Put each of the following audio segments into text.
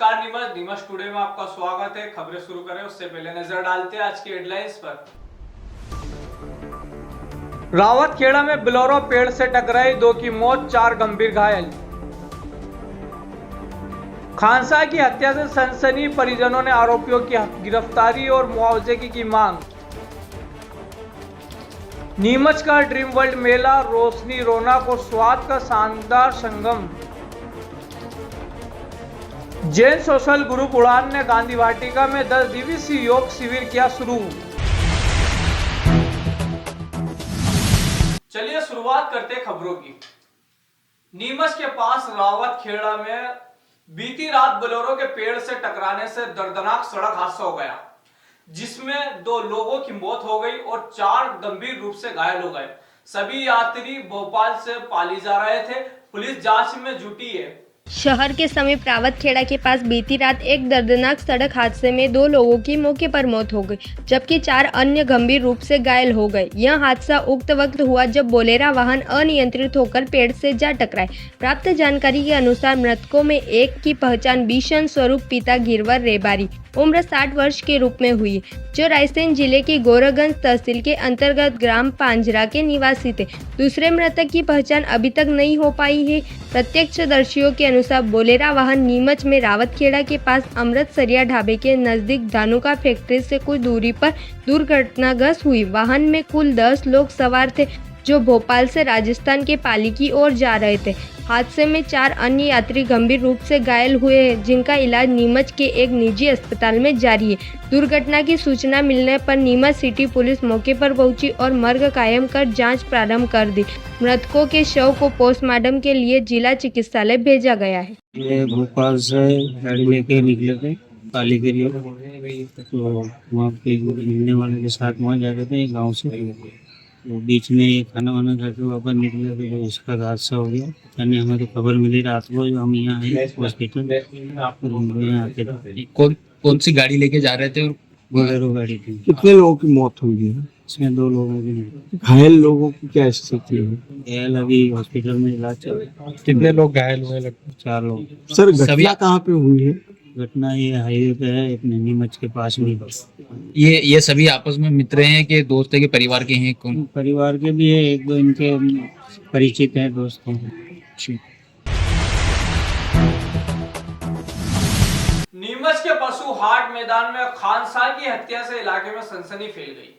नमस्कार नीमच टुडे में आपका स्वागत है। खबरें शुरू करें उससे पहले नजर डालते हैं आज की हेडलाइंस पर। रावतखेड़ा में बोलेरो पेड़ से टकराई, 2 की मौत, 4 गंभीर घायल। खानसा की हत्या से सनसनी, परिजनों ने आरोपियों की गिरफ्तारी और मुआवजे की मांग। नीमच का ड्रीम वर्ल्ड मेला, रोशनी, रौनक और स्वाद का शानदार संगम। जैन सोशल ग्रुप उड़ान ने गांधी वाटिका में 10 दिवसीय योग शिविर किया शुरू। चलिए शुरुआत करते हैं खबरों की। नीमच के पास रावतखेड़ा में बीती रात बोलेरो के पेड़ से टकराने से दर्दनाक सड़क हादसा हो गया, जिसमें 2 लोगों की मौत हो गई और 4 गंभीर रूप से घायल हो गए। सभी यात्री भोपाल से पाली जा रहे थे। पुलिस जांच में जुटी है। शहर के समीप रावतखेड़ा के पास बीती रात एक दर्दनाक सड़क हादसे में 2 लोगों की मौके पर मौत हो गई, जबकि 4 अन्य गंभीर रूप से घायल हो गए। यह हादसा उक्त वक्त हुआ जब बोलेरो वाहन अनियंत्रित होकर पेड़ से जा टकराए। प्राप्त जानकारी के अनुसार मृतकों में एक की पहचान बिशन स्वरूप पिता गिरवर रेबारी उम्र 60 वर्ष के रूप में हुई, जो रायसेन जिले की गोरखगंज तहसील के अंतर्गत ग्राम पांजरा के निवासी थे। दूसरे मृतक की पहचान अभी तक नहीं हो पाई है। प्रत्यक्षदर्शियों के अनुसार बोलेरो वाहन नीमच में रावतखेड़ा के पास अमृतसरिया ढाबे के नजदीक धानुका फैक्ट्री से कुछ दूरी पर दुर्घटनाग्रस्त हुई। वाहन में कुल 10 लोग सवार थे, जो भोपाल से राजस्थान के पाली की ओर जा रहे थे। हादसे में 4 अन्य यात्री गंभीर रूप से घायल हुए हैं, जिनका इलाज नीमच के एक निजी अस्पताल में जारी है। दुर्घटना की सूचना मिलने पर नीमच सिटी पुलिस मौके पर पहुंची और मर्ग कायम कर जांच प्रारंभ कर दी। मृतकों के शव को पोस्टमार्टम के लिए जिला चिकित्सालय भेजा गया है। ये भोपाल से गाड़ी लेके निकले थे पाली के लिए, तो वहाँ पे मिलने वाले के साथ वहाँ जा रहे थे गाँव से। तो बीच में ये खाना वाना खा के वापस निकले थे, तो उसका हादसा हो गया। यानी हमें तो खबर मिली रात को, जो हम यहाँ आए हॉस्पिटल यहाँ आके थे। कौन सी गाड़ी लेके जा रहे थे? और बोलेरो गाड़ी थी। कितने लोगों की मौत हुई है? इसमें 2 लोगों की मौत। घायल लोगों की क्या स्थिति है? घायल अभी हॉस्पिटल में इलाज चल रहा है। कितने लोग घायल हुए? लगभग 4 लोग। सर, घटना कहाँ पे हुई है? घटना ये हाईवे पे है, अपने नीमच के पास में। ये सभी आपस में मित्र हैं कि दोस्त है कि परिवार के हैं? कौन? परिवार के भी है, 1-2 इनके परिचित हैं, दोस्तों। नीमच के पशु हाट मैदान में खानसा की हत्या से इलाके में सनसनी फैल गई।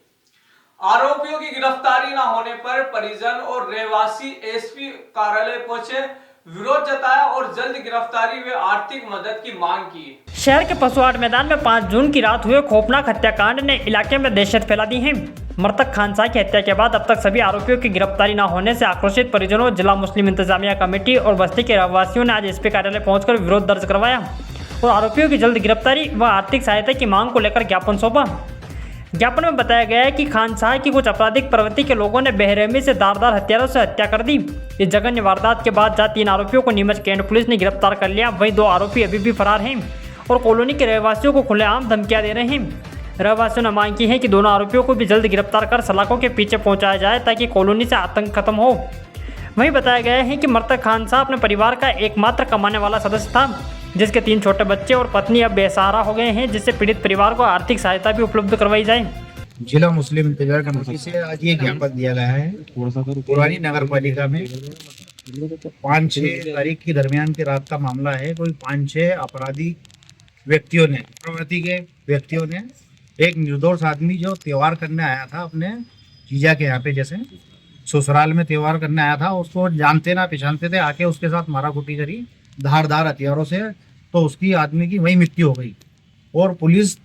आरोपियों की गिरफ्तारी न होने पर परिजन और रहवासी एसपी कार्यालय पहुंचे, विरोध जताया और जल्द गिरफ्तारी व आर्थिक मदद की मांग की। शहर के पशुहाट मैदान में 5 जून की रात हुए खौफनाक हत्याकांड ने इलाके में दहशत फैला दी है। मृतक खानसा की हत्या के बाद अब तक सभी आरोपियों की गिरफ्तारी न होने से आक्रोशित परिजनों, जिला मुस्लिम इंतजामिया कमेटी और बस्ती के रहवासियों ने आज एसपी कार्यालय पहुंचकर विरोध दर्ज करवाया और आरोपियों की जल्द गिरफ्तारी व आर्थिक सहायता की मांग को लेकर ज्ञापन सौंपा। ज्ञापन में बताया गया है कि खानसा की कुछ आपराधिक प्रवृत्ति के लोगों ने बेरहमी से धारदार हथियारों से हत्या कर दी। इस जघन्य वारदात के बाद जहां 3 आरोपियों को नीमच कैंट पुलिस ने गिरफ्तार कर लिया, वहीं 2 आरोपी अभी भी फरार हैं और कॉलोनी के रहवासियों को खुलेआम धमकियां दे रहे हैं। रहवासियों ने मांग की है कि दोनों आरोपियों को भी जल्द गिरफ्तार कर सलाखों के पीछे पहुंचाया जाए, ताकि कॉलोनी से आतंक खत्म हो। वहीं बताया गया है कि मृतक खानसा अपने परिवार का एकमात्र कमाने वाला सदस्य था, जिसके 3 छोटे बच्चे और पत्नी अब बेसहारा हो गए हैं, जिससे पीड़ित परिवार को आर्थिक सहायता भी उपलब्ध करवाई जाए। जिला मुस्लिम इंतजार कमेटी से आज ये ज्ञापन दिया गया है। पुरानी नगर पालिका में 5-6 तारीख की दरमियान की रात का मामला है। कोई 5-6 अपराधी व्यक्तियों ने, प्रवृत्ति के व्यक्तियों ने, एक निर्दोष आदमी जो त्योहार करने आया था अपने जीजा के यहाँ पे, जैसे ससुराल में त्योहार करने आया था, उसको जानते ना पहचानते थे, आके उसके साथ माराकुटी करी धारदार हथियारों से, तो उसकी आदमी की वही मृत्यु हो गई। और पुलिस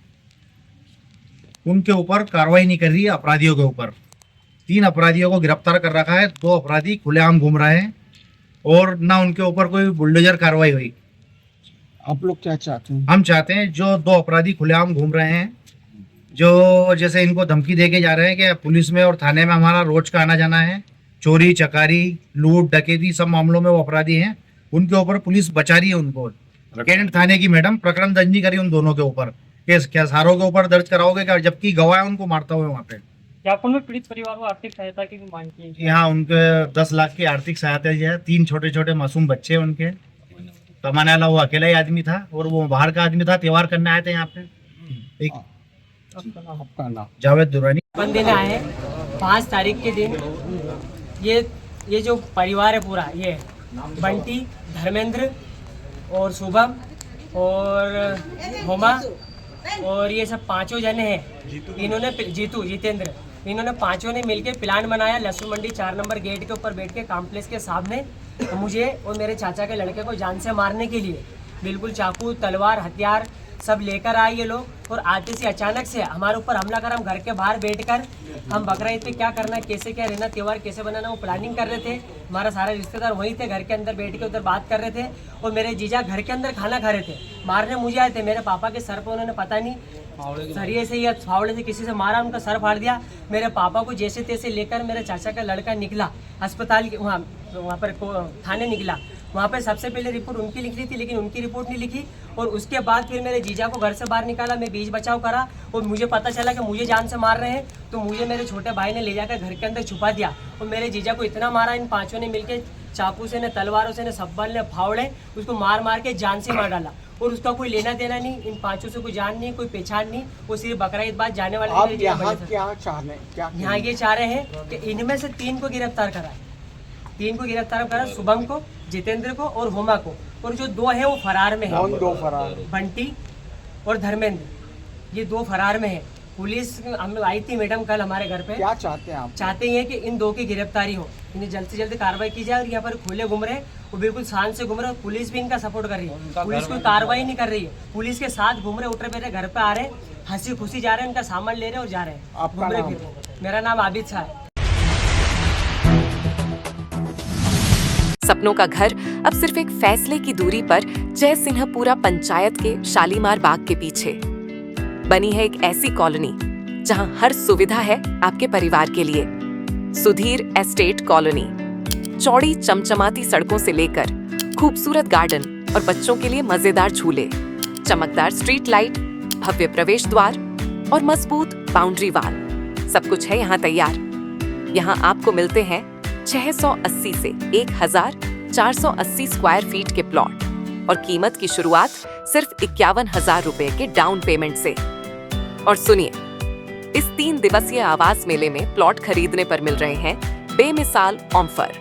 उनके ऊपर कार्रवाई नहीं कर रही है, अपराधियों के ऊपर। 3 अपराधियों को गिरफ्तार कर रखा है, 2 अपराधी खुलेआम घूम रहे हैं और ना उनके ऊपर कोई बुलडोजर कार्रवाई हुई। आप लोग क्या चाहते हैं? हम चाहते हैं जो 2 अपराधी खुलेआम घूम रहे हैं, जो जैसे इनको धमकी दे के जा रहे हैं कि पुलिस में और थाने में हमारा रोज का आना जाना है, चोरी चकारी लूट डकैती सब मामलों में वो अपराधी हैं, उनके ऊपर पुलिस बचा रही है। उनको कैंट थाने की मैडम प्रकरण दर्ज नहीं करी उन दोनों के ऊपर। केस क्या सारों के ऊपर दर्ज कराओगे क्या, जबकि गवाह उनको मारता हुआ वहाँ पे। ज्ञापन में पीड़ित परिवार को आर्थिक सहायता की भी मांग की है। यहाँ उनके 10 लाख की आर्थिक सहायता है। 3 छोटे छोटे मासूम बच्चे हैं उनके, कमाने वाला वो अकेला ही आदमी था और वो बाहर का आदमी था, त्योहार करने आए थे यहाँ पे। एक आपका नाम? जावेद दुरानी। बंद देने आए हैं 5 तारीख के दिन। ये जो परिवार है पूरा, ये बंटी, धर्मेंद्र और शुभम और होमा और ये सब 5 जने हैं। इन्होंने जितेंद्र, इन्होंने 5 ने मिलके प्लान बनाया लहसुन मंडी 4 नंबर गेट के ऊपर बैठ के कॉम्प्लेक्स के सामने मुझे और मेरे चाचा के लड़के को जान से मारने के लिए बिल्कुल चाकू, तलवार, हथियार सब लेकर आए ये लोग। और आते से अचानक से हमारे ऊपर हमला कर, हम घर के बाहर बैठकर हम बकरा ईद पे क्या करना, कैसे क्या रहना, त्योहार कैसे बनाना, वो प्लानिंग कर रहे थे। हमारा सारा रिश्तेदार वहीं थे, घर के अंदर बैठ के उधर बात कर रहे थे। और मेरे जीजा घर के अंदर खाना खा रहे थे, मारने मुझे आए थे। मेरे पापा के सर पर उन्होंने पता नहीं सरिये से या फावड़े से किसी से मारा, उनका सर फाड़ दिया। मेरे पापा को जैसे तैसे लेकर मेरे चाचा का लड़का निकला अस्पताल के वहाँ पर थाने निकला। वहाँ पे सबसे पहले रिपोर्ट उनकी लिख ली थी, लेकिन उनकी रिपोर्ट नहीं लिखी। और उसके बाद फिर मेरे जीजा को घर से बाहर निकाला, मैं बीच बचाव करा और मुझे पता चला कि मुझे जान से मार रहे हैं। तो मुझे मेरे छोटे भाई ने ले जाकर घर के अंदर छुपा दिया और मेरे जीजा को इतना मारा इन 5 ने मिलकर, चाकू से ने, तलवारों से ने, सब्बल ने, फावड़े, उसको मार मार के जान से मार डाला। और उसका कोई लेना देना नहीं, इन 5 से कोई जान नहीं, कोई पहचान नहीं। वो सिर्फ बकरा ईद बाद जाने वाले आप यहाँ क्या चाहने क्या यहाँ ये चाह रहे हैं कि इनमें से 3 को गिरफ्तार कराए। 3 को गिरफ्तार करा, शुभम को, जितेंद्र को और होमा को। और जो 2 हैं वो फरार में हैं। कौन 2 फरार? बंटी और धर्मेंद्र, ये 2 फरार में हैं। पुलिस हम आई थी मैडम कल हमारे घर पे। क्या चाहते हैं आप? चाहते हैं कि इन 2 की गिरफ्तारी हो, इन्हें जल्द से जल्द कार्रवाई की जाए। और यहाँ पर खुले घूम रहे हैं, वो बिल्कुल शान से घूम रहे हैं। पुलिस भी इनका सपोर्ट कर रही है, पुलिस कोई कार्रवाई नहीं कर रही है। पुलिस के साथ घूम रहे, उठे मेरे घर पे आ रहे हैं, हंसी खुशी जा रहे हैं, इनका सामान ले रहे हैं और जा रहे हैं। आपका घूम रहे नाम? फिर रहे। मेरा नाम आबिद शाह है। सपनों का घर अब सिर्फ एक फैसले की दूरी पर जय सिन्हपुरा पंचायत के शालीमार बाग के पीछे बनी है एक ऐसी कॉलोनी जहां हर सुविधा है आपके परिवार के लिए। Sudhir estate colony. चौड़ी चमचमाती सड़कों से लेकर खूबसूरत गार्डन और बच्चों के लिए मजेदार झूले, चमकदार स्ट्रीट लाइट, भव्य प्रवेश द्वार और मजबूत बाउंड्री वाल, सब कुछ है यहाँ तैयार। यहाँ आपको मिलते हैं 680 से 1480 स्क्वायर फीट के प्लॉट और कीमत की शुरुआत सिर्फ 51,000 रुपए के डाउन पेमेंट से। और सुनिए, इस 3 दिवसीय आवास मेले में प्लॉट खरीदने पर मिल रहे हैं बेमिसाल ऑफर।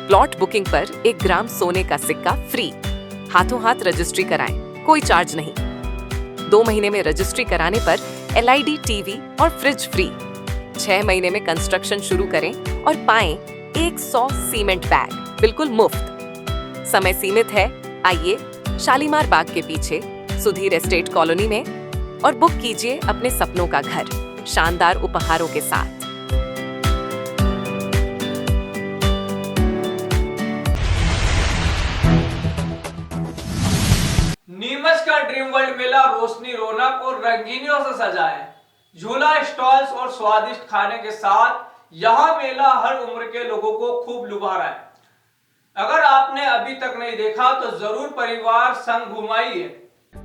प्लॉट बुकिंग पर 1 ग्राम सोने का सिक्का फ्री। हाथों हाथ रजिस्ट्री कराएं, कोई चार्ज नहीं। 2 महीने में रजिस्ट्री कराने पर LID टीवी और फ्रिज फ्री। 6 महीने में कंस्ट्रक्शन शुरू करें और पाएं 100 सीमेंट बैग बिल्कुल मुफ्त। समय सीमित है, आइए शालीमार बाग के पीछे सुधीर एस्टेट कॉलोनी में और बुक कीजिए अपने सपनों का घर शानदार उपहारों के साथ। नीमच का ड्रीम वर्ल्ड मेला रोशनी, रौनक और रंगीनियों से सजा है। झूला, स्टॉल्स और स्वादिष्ट खाने के साथ यह मेला हर उम्र के लोगों को खूब लुभा रहा है। अगर आपने अभी तक नहीं देखा तो जरूर परिवार संग घुमाइए।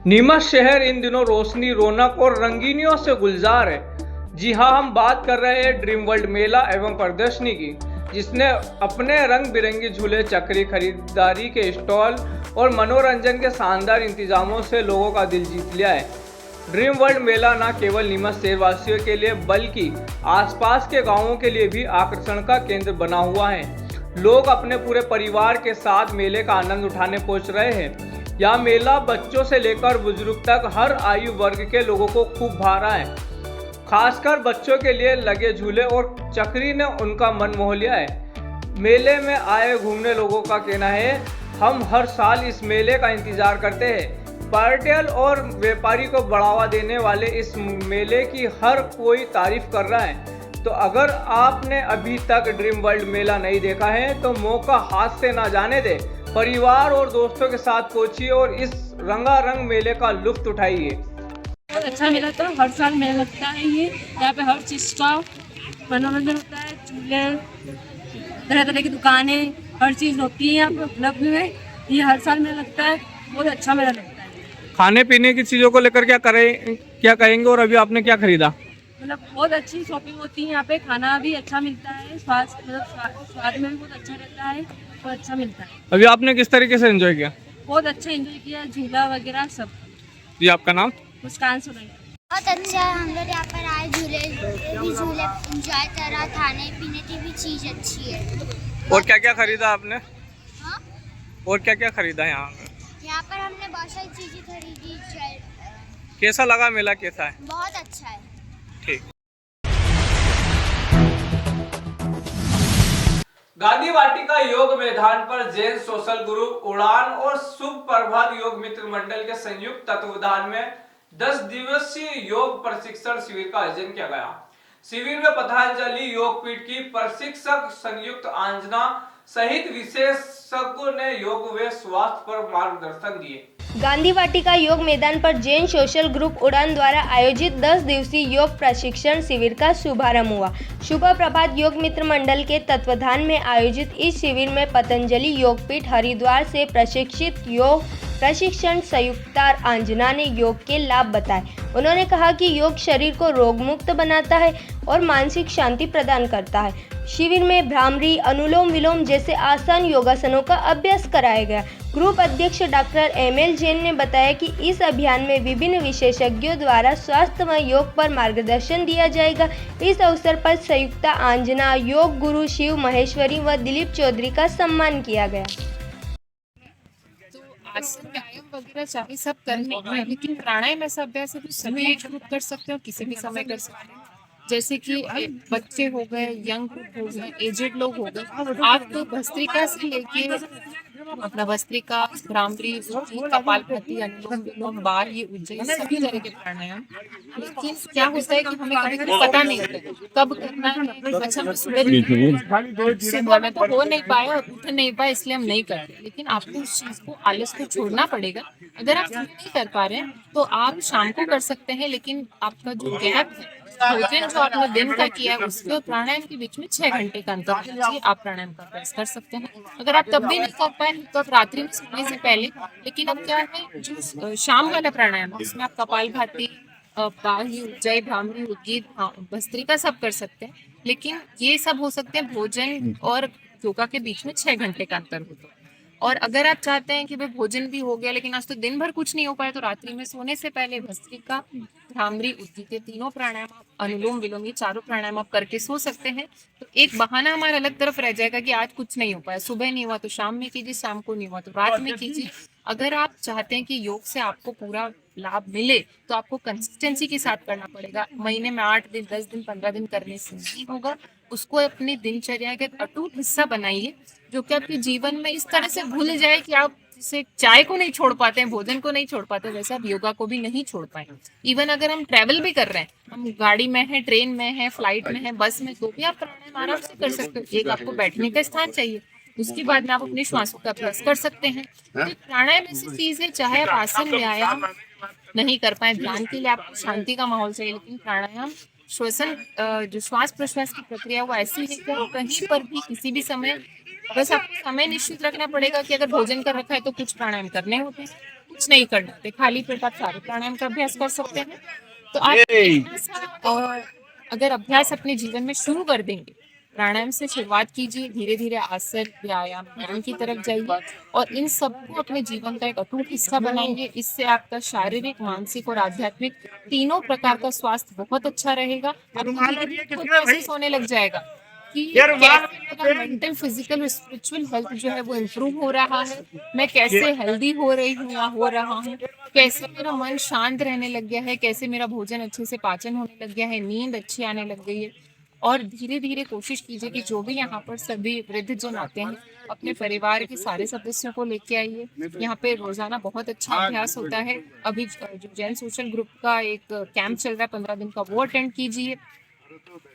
नीमच शहर इन दिनों रोशनी, रौनक और रंगीनियों से गुलजार है। जी हाँ, हम बात कर रहे हैं ड्रीम वर्ल्ड मेला एवं प्रदर्शनी की, जिसने अपने रंग बिरंगी झूले, चक्री, खरीदारी के स्टॉल और मनोरंजन के शानदार इंतजामों से लोगों का दिल जीत लिया है। ड्रीम वर्ल्ड मेला न केवल नीमच शहरवासियों के लिए बल्कि आसपास के गांवों के लिए भी आकर्षण का केंद्र बना हुआ है। लोग अपने पूरे परिवार के साथ मेले का आनंद उठाने पहुंच रहे हैं। यह मेला बच्चों से लेकर बुजुर्ग तक हर आयु वर्ग के लोगों को खूब भा रहा है। खासकर बच्चों के लिए लगे झूले और चक्री ने उनका मन मोह लिया है। मेले में आए घूमने लोगों का कहना है, हम हर साल इस मेले का इंतजार करते हैं। पर्यटन और व्यापारी को बढ़ावा देने वाले इस मेले की हर कोई तारीफ कर रहा है। तो अगर आपने अभी तक ड्रीम वर्ल्ड मेला नहीं देखा है तो मौका हाथ से ना जाने दे। परिवार और दोस्तों के साथ पहुंचिए और इस रंगारंग मेले का लुत्फ उठाइए। बहुत अच्छा मेला, तो हर साल मेला लगता है। ये यहाँ पे हर चीज़ का मनोरंजन होता है, झूले, तरह तरह की दुकानें, हर चीज़ होती है यहाँ पे उपलब्ध है। ये हर साल मेला लगता है, बहुत अच्छा मेला लगता है। खाने पीने की चीज़ों को लेकर क्या कहेंगे और अभी आपने क्या खरीदा? मतलब बहुत अच्छी शॉपिंग होती है यहाँ पे, खाना भी अच्छा मिलता है, स्वाद में भी बहुत अच्छा रहता है, बहुत अच्छा मिलता है। अभी आपने किस तरीके से एंजॉय किया? बहुत अच्छा एंजॉय किया, झूला वगैरह सब। जी आपका नाम? मुस्कान सुनाई। बहुत अच्छा है, हम लोग यहाँ पर आए, झूले एंजॉय करा, खाने पीने की भी चीज़ अच्छी है। और क्या क्या खरीदा आपने? हाँ, और क्या क्या खरीदा यहाँ पे? यहाँ पर हमने बहुत सारी चीज़ें खरीदी। कैसा लगा मेला, कैसा है? बहुत अच्छा है। ठीक। गांधी वाटिका योग मैदान पर जैन सोशल ग्रुप उड़ान और शुभ प्रभात योग मित्र मंडल के संयुक्त तत्वावधान में 10 दिवसीय योग प्रशिक्षण शिविर का आयोजन किया गया। शिविर में पतंजलि योगपीठ की प्रशिक्षक संयुक्त आंजना सहित विशेषज्ञों ने योग व स्वास्थ्य पर मार्गदर्शन दिए। गांधी वाटिका योग मैदान पर जैन सोशल ग्रुप उड़ान द्वारा आयोजित 10 दिवसीय योग प्रशिक्षण शिविर का शुभारंभ हुआ। शुभ प्रभात योग मित्र मंडल के तत्वावधान में आयोजित इस शिविर में पतंजलि योगपीठ हरिद्वार से प्रशिक्षित योग प्रशिक्षण संयुक्ता आंजना ने योग के लाभ बताए। उन्होंने कहा कि योग शरीर को रोग मुक्त बनाता है और मानसिक शांति प्रदान करता है। शिविर में भ्रामरी, अनुलोम विलोम जैसे आसान योगासनों का अभ्यास कराया गया। ग्रुप अध्यक्ष डॉक्टर ML जैन ने बताया कि इस अभियान में विभिन्न विशेषज्ञों द्वारा स्वास्थ्यमय योग पर मार्गदर्शन दिया जाएगा। इस अवसर पर संयुक्ता आंजना, योग गुरु शिव महेश्वरी व दिलीप चौधरी का सम्मान किया गया। आसन व्यायाम वगैरह चाहे सब करने हैं, लेकिन प्राणायाम ऐसा अभ्यास है जो सभी एज ग्रुप कर सकते हो, किसी भी समय कर सकते हैं। जैसे कि बच्चे हो गए, यंग ग्रुप हो गए, एजेड लोग हो गए, आप तो भस्त्रिका से लेके अपना भस्त्रिका, भ्रामरी, कपालभाति, अनुलोम विलोम, बाल, ये उज्जैन, सभी तरह के प्राणायाम। लेकिन क्या होता है कि हमें कभी कभी पता नहीं होता कब करना है। अच्छा, मैं सुबह में तो हो नहीं पाया, उठ नहीं पाया, इसलिए हम नहीं करते। लेकिन आपको उस चीज को, आलस को छोड़ना पड़ेगा। अगर आप नहीं कर पा रहे हैं तो आप शाम को कर सकते हैं, लेकिन आपका जो गैप है, भोजन जो आपने दिन का किया है, उसके और प्राणायाम के बीच में 6 घंटे का अंतर है, आप प्राणायाम का अभ्यास कर सकते हैं। अगर आप तब भी नहीं कर पाए तो आप रात्रि में सोने से पहले, लेकिन अब क्या है, जो शाम वाला प्राणायाम है उसमें आप कपालभाति, बाह्य, उज्जयी, भ्रामरी, उद्गीत, भस्त्रिका सब कर सकते हैं। लेकिन ये सब हो सकते हैं भोजन और योगा के बीच में 6 घंटे का अंतर हो तो। और अगर आप चाहते हैं कि भाई भोजन भी हो गया लेकिन आज तो दिन भर कुछ नहीं हो पाया, तो रात्रि में सोने से पहले भस्त्रिका, भ्रामरी, उद्गीत, तीनों प्राणायाम, अनुलोम विलोम, ये चारों प्राणायाम आप करके सो सकते हैं। तो एक बहाना हमारा अलग तरफ रह जाएगा कि आज कुछ नहीं हो पाया, सुबह नहीं हुआ तो शाम में कीजिए, शाम को नहीं हुआ तो रात में कीजिए। अगर आप चाहते हैं कि योग से आपको पूरा लाभ मिले तो आपको कंसिस्टेंसी के साथ करना पड़ेगा। महीने में 8 दिन, 10 दिन, 15 दिन करने से नहीं होगा। उसको अपनी दिनचर्या का एक अटूट हिस्सा बनाइए, जो कि आपके जीवन में इस तरह से घुल जाए कि आप जैसे चाय को नहीं छोड़ पाते हैं, भोजन को नहीं छोड़ पाते, वैसे आप योगा को भी नहीं छोड़ पाए। इवन अगर हम ट्रैवल भी कर रहे हैं, हम गाड़ी में हैं, ट्रेन में हैं, फ्लाइट में हैं, बस में, तो भी आप प्राणायाम आराम से कर सकते हो। एक आपको बैठने का स्थान चाहिए, उसके बाद में आप अपने श्वासों का अभ्यास कर सकते हैं। तो प्राणायाम ऐसी चीज है, चाहे आप आसन व्यायाम नहीं कर पाए, ध्यान के लिए आपको शांति का माहौल चाहिए, लेकिन प्राणायाम श्वसन, जो श्वास प्रश्वास की प्रक्रिया, वो ऐसी है कि कहीं पर भी किसी भी समय, बस आपको समय निश्चित रखना पड़ेगा कि अगर भोजन कर रखा है तो कुछ प्राणायाम करने होते हैं, कुछ नहीं करने होते, खाली पेट आप सारे प्राणायाम का अभ्यास कर सकते हैं। तो आप और अगर अभ्यास अपने जीवन में शुरू कर देंगे, प्राणायाम से शुरुआत कीजिए, धीरे धीरे आसन, व्यायाम, ध्यान की तरफ जाइए और इन सबको अपने जीवन का एक अटूट हिस्सा बनाएंगे। इससे आपका शारीरिक, मानसिक और आध्यात्मिक तीनों प्रकार का स्वास्थ्य बहुत अच्छा रहेगा। महसूस होने लग जाएगा कि मेंटल, फिजिकल और स्पिरिचुअल हेल्थ जो है वो इम्प्रूव हो रहा है। मैं कैसे हेल्दी हो रही हूँ या हो रहा हूँ, कैसे मेरा मन शांत रहने लग गया है, कैसे मेरा भोजन अच्छे से पाचन होने लग गया है, नींद अच्छी आने लग गई है। और धीरे धीरे कोशिश कीजिए कि जो भी यहाँ पर सभी वृद्धजन आते हैं, अपने परिवार के सारे सदस्यों को लेके आइए। यहाँ पे रोजाना बहुत अच्छा अभ्यास होता है। अभी जो जैन सोशल ग्रुप का एक कैंप चल रहा है 15 दिन का, वो अटेंड कीजिए।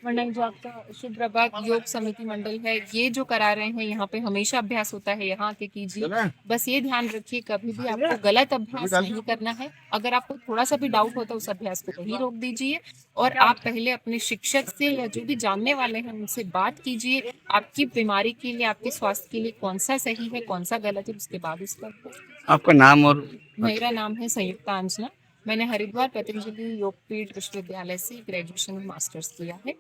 मंडल जो आपका शुभ प्रभात योग समिति मंडल है, ये जो करा रहे हैं, यहाँ पे हमेशा अभ्यास होता है, यहाँ आके कीजिए। बस ये ध्यान रखिए कभी भी आपको गलत अभ्यास नहीं करना है। अगर आपको थोड़ा सा भी डाउट होता है, उस अभ्यास को वहीं रोक दीजिए और आप पहले अपने शिक्षक से या जो भी जानने वाले हैं उनसे बात कीजिए। आपकी बीमारी के लिए, आपके स्वास्थ्य के लिए कौन सा सही है, कौन सा गलत है, उसके बाद उसका। आपका नाम? और मेरा नाम है संयुक्ता आंजना। मैंने हरिद्वार पतंजलि योगपीठ विश्वविद्यालय से ग्रेजुएशन और मास्टर्स किया है।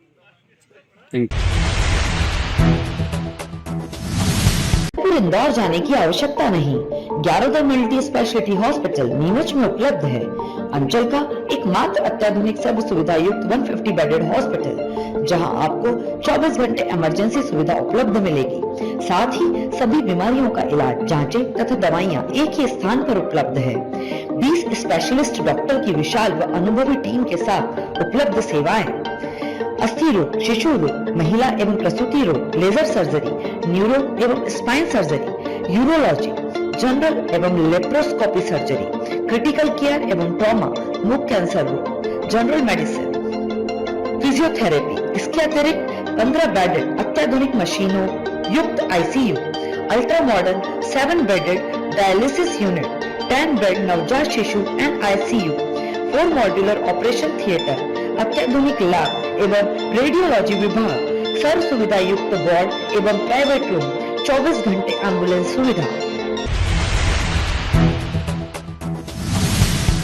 दूर इंदौर जाने की आवश्यकता नहीं। ग्यारोदर मल्टी स्पेशलिटी हॉस्पिटल नीमच में उपलब्ध है। अंचल का एकमात्र अत्याधुनिक सर्व सुविधा युक्त 150 बेडेड हॉस्पिटल, जहां आपको 24 घंटे इमरजेंसी सुविधा उपलब्ध मिलेगी। साथ ही सभी बीमारियों का इलाज, जांचें तथा दवाइयां एक ही स्थान पर उपलब्ध है। 20 स्पेशलिस्ट डॉक्टर की विशाल व अनुभवी टीम के साथ उपलब्ध सेवाएं, अस्थि रोग, शिशु रोग, महिला एवं प्रसूति रोग, लेजर सर्जरी, न्यूरो एवं स्पाइन सर्जरी, यूरोलॉजी, जनरल एवं लेप्रोस्कोपी सर्जरी, क्रिटिकल केयर एवं ट्रॉमा, मुख कैंसर रोग, जनरल मेडिसिन, फिजियोथेरेपी। इसके अतिरिक्त 15 बेडेड अत्याधुनिक मशीनों युक्त ICU, ultra modern 7 bedded dialysis unit, 10 bed नवजात शिशु and ICU, 4 modular operation theatre, अत्याधुनिक लैब एवं रेडियोलॉजी विभाग, सर्व सुविधा युक्त वार्ड एवं प्राइवेट रूम, 24 घंटे एम्बुलेंस सुविधा।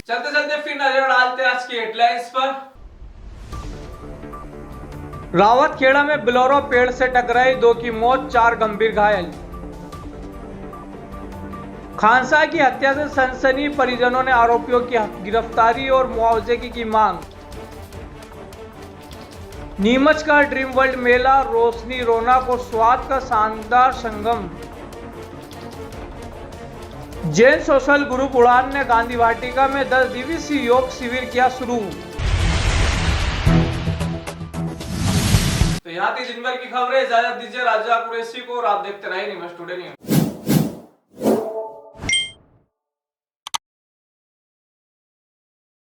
चलते चलते फिर नजर डालते हैं आज की हेडलाइंस पर। रावतखेड़ा में बोलेरो पेड़ से टकराई, 2 की मौत, 4 गंभीर घायल। खानसा की हत्या से सनसनी, परिजनों ने आरोपियों की गिरफ्तारी और मुआवजे की मांग। नीमच का ड्रीम वर्ल्ड मेला, रोशनी, रौनक और स्वाद का शानदार संगम। जैन सोशल ग्रुप उड़ान ने गांधी वाटिका में 10 दिवसीय योग शिविर किया शुरू। तो यहाँ थी दिन भर की खबरें। इजाजत दीजिए राजा कुरैशी को और आप देखते रहे नीमच टुडे न्यूज।